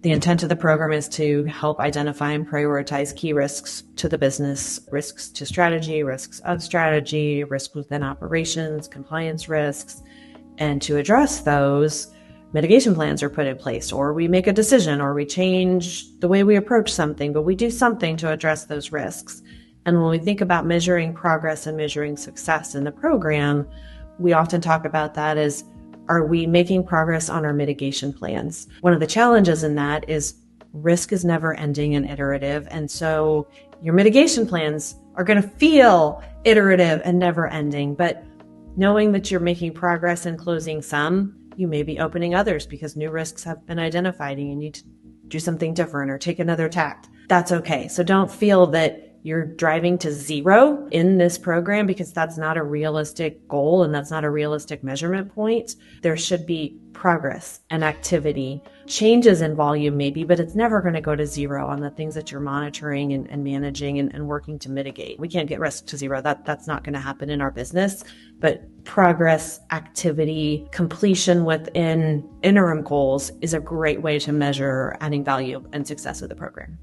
The intent of the program is to help identify and prioritize key risks to the business, risks to strategy, risks of strategy, risks within operations, compliance risks. And to address those, mitigation plans are put in place, or we make a decision, or we change the way we approach something, but we do something to address those risks. And when we think about measuring progress and measuring success in the program, we often talk about that as, are we making progress on our mitigation plans? One of the challenges in that is risk is never ending and iterative. And so your mitigation plans are going to feel iterative and never ending. But knowing that you're making progress and closing some, you may be opening others because new risks have been identified and you need to do something different or take another tack. That's okay. So don't feel that you're driving to zero in this program, because that's not a realistic goal and that's not a realistic measurement point. There should be progress and activity, changes in volume maybe, but it's never going to go to zero on the things that you're monitoring and managing and working to mitigate. We can't get risk to zero. That's not going to happen in our business. But progress, activity, completion within interim goals is a great way to measure adding value and success of the program.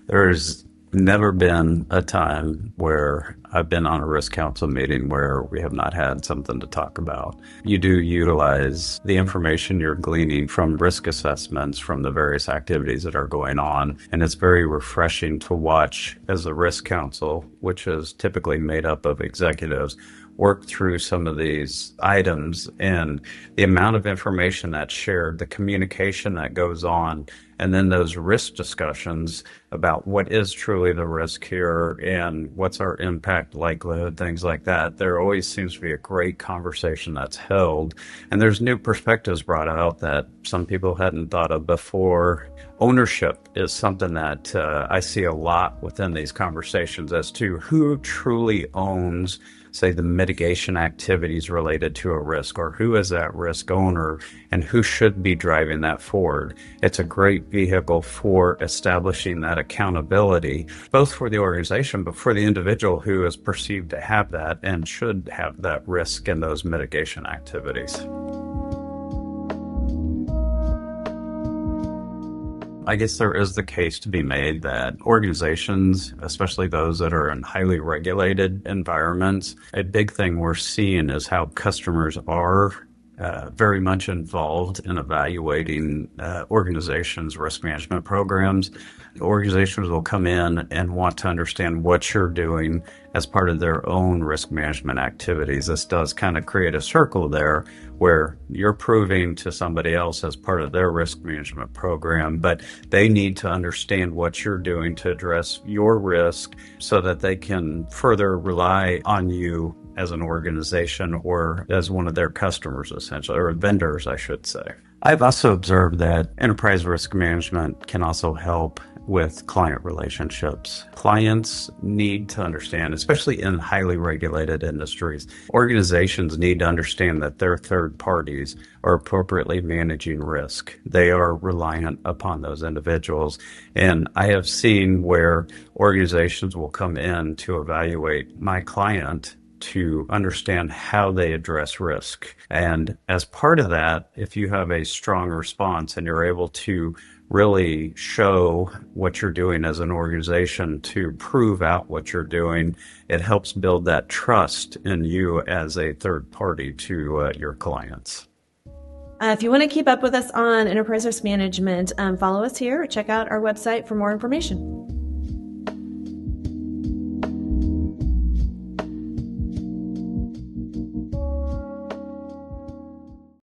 There's never been a time where I've been on a risk council meeting where we have not had something to talk about. You do utilize the information you're gleaning from risk assessments from the various activities that are going on, and it's very refreshing to watch as a risk council, which is typically made up of executives, work through some of these items and the amount of information that's shared, the communication that goes on, and then those risk discussions about what is truly the risk here and what's our impact likelihood, things like that. There always seems to be a great conversation that's held, and there's new perspectives brought out that some people hadn't thought of before. Ownership is something that I see a lot within these conversations as to who truly owns, say, the mitigation activities related to a risk, or who is that risk owner and who should be driving that forward. It's a great vehicle for establishing that accountability, both for the organization, but for the individual who is perceived to have that and should have that risk in those mitigation activities. I guess there is the case to be made that organizations, especially those that are in highly regulated environments, a big thing we're seeing is how customers are very much involved in evaluating organizations' risk management programs. Organizations will come in and want to understand what you're doing as part of their own risk management activities. This does kind of create a circle there where you're proving to somebody else as part of their risk management program, but they need to understand what you're doing to address your risk so that they can further rely on you as an organization or as one of their customers, essentially, or vendors, I should say. I've also observed that enterprise risk management can also help with client relationships. Clients need to understand, especially in highly regulated industries, organizations need to understand that their third parties are appropriately managing risk. They are reliant upon those individuals. And I have seen where organizations will come in to evaluate my client to understand how they address risk. And as part of that, if you have a strong response and you're able to really show what you're doing as an organization to prove out what you're doing, it helps build that trust in you as a third party to your clients. If you want to keep up with us on enterprise risk management, follow us here or check out our website for more information.